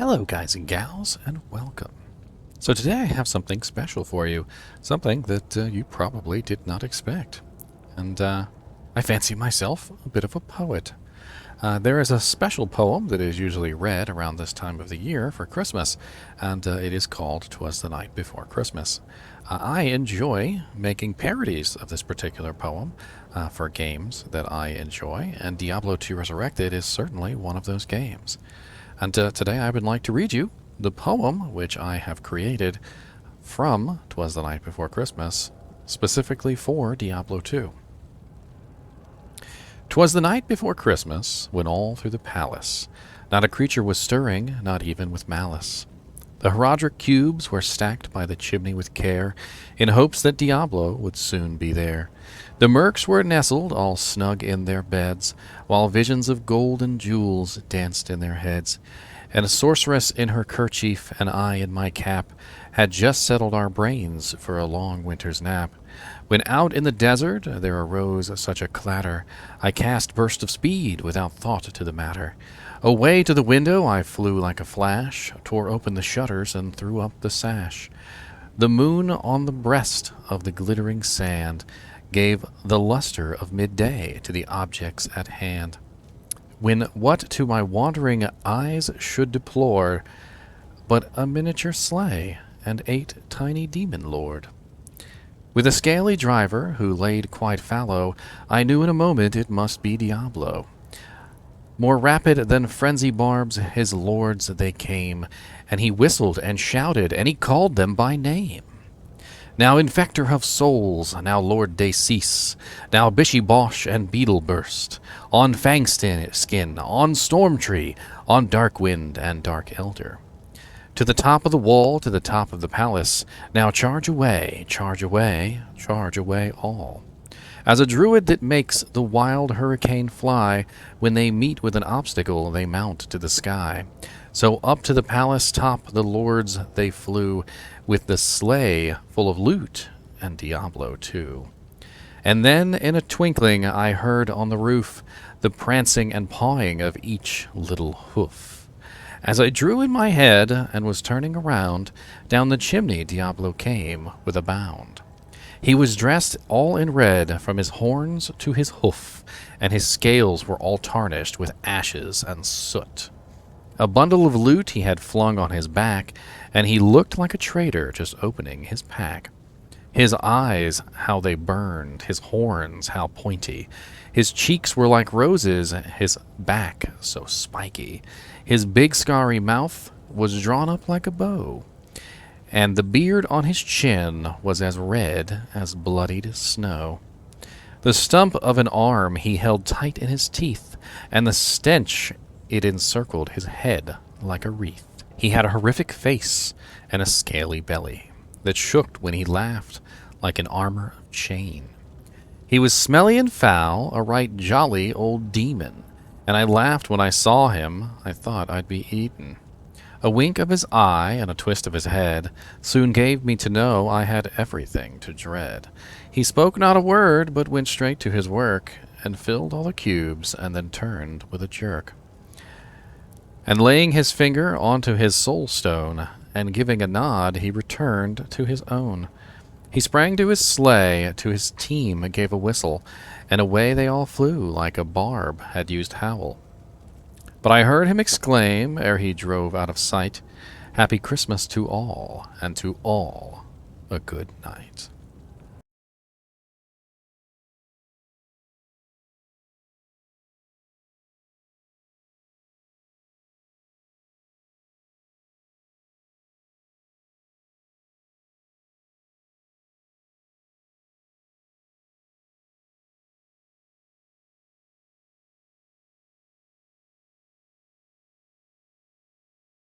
Hello guys and gals, and welcome. So today I have something special for you, something that you probably did not expect. And I fancy myself a bit of a poet. There is a special poem that is usually read around this time of the year for Christmas, and it is called "Twas the Night Before Christmas." I enjoy making parodies of this particular poem for games that I enjoy, and Diablo 2 Resurrected is certainly one of those games. And today I would like to read you the poem which I have created from "Twas the Night Before Christmas, specifically for Diablo 2. 'Twas the night before Christmas, when all through the palace not a creature was stirring, not even with malice. The horadric cubes were stacked by the chimney with care, in hopes that Diablo would soon be there. The mercs were nestled all snug in their beds, while visions of gold and jewels danced in their heads. And a sorceress in her kerchief, and I in my cap, had just settled our brains for a long winter's nap. When out in the desert there arose such a clatter, I cast burst of speed without thought to the matter. Away to the window I flew like a flash, tore open the shutters and threw up the sash. The moon on the breast of the glittering sand gave the lustre of midday to the objects at hand. When what to my wandering eyes should deplore but a miniature sleigh and 8 tiny demon lord. With a scaly driver who laid quite fallow, I knew in a moment it must be Diablo. More rapid than frenzy barbs his lords they came, and he whistled and shouted, and he called them by name. Now Infector of Souls, now Lord Decease, now Bishy Bosh and Beetle Burst, on Fangskin, on Stormtree, on Darkwind and Dark Elder. To the top of the wall, to the top of the palace, now charge away, charge away, charge away all. As a druid that makes the wild hurricane fly, when they meet with an obstacle they mount to the sky. So up to the palace top the lords they flew, with the sleigh full of loot, and Diablo too. And then in a twinkling I heard on the roof the prancing and pawing of each little hoof. As I drew in my head and was turning around, down the chimney Diablo came with a bound. He was dressed all in red from his horns to his hoof, and his scales were all tarnished with ashes and soot. A bundle of loot he had flung on his back, and he looked like a trader just opening his pack. His eyes, how they burned, his horns, how pointy. His cheeks were like roses, his back so spiky. His big scarry mouth was drawn up like a bow, and the beard on his chin was as red as bloodied snow. The stump of an arm he held tight in his teeth, and the stench it encircled his head like a wreath. He had a horrific face and a scaly belly that shook when he laughed like an armor of chain. He was smelly and foul, a right jolly old demon, and I laughed when I saw him. I thought I'd be eaten. A wink of his eye and a twist of his head soon gave me to know I had everything to dread. He spoke not a word, but went straight to his work, and filled all the cubes, and then turned with a jerk. And laying his finger onto his soul stone, and giving a nod, he returned to his own. He sprang to his sleigh, to his team gave a whistle, and away they all flew like a barb had used howl. But I heard him exclaim, ere he drove out of sight, "Happy Christmas to all, and to all a good night."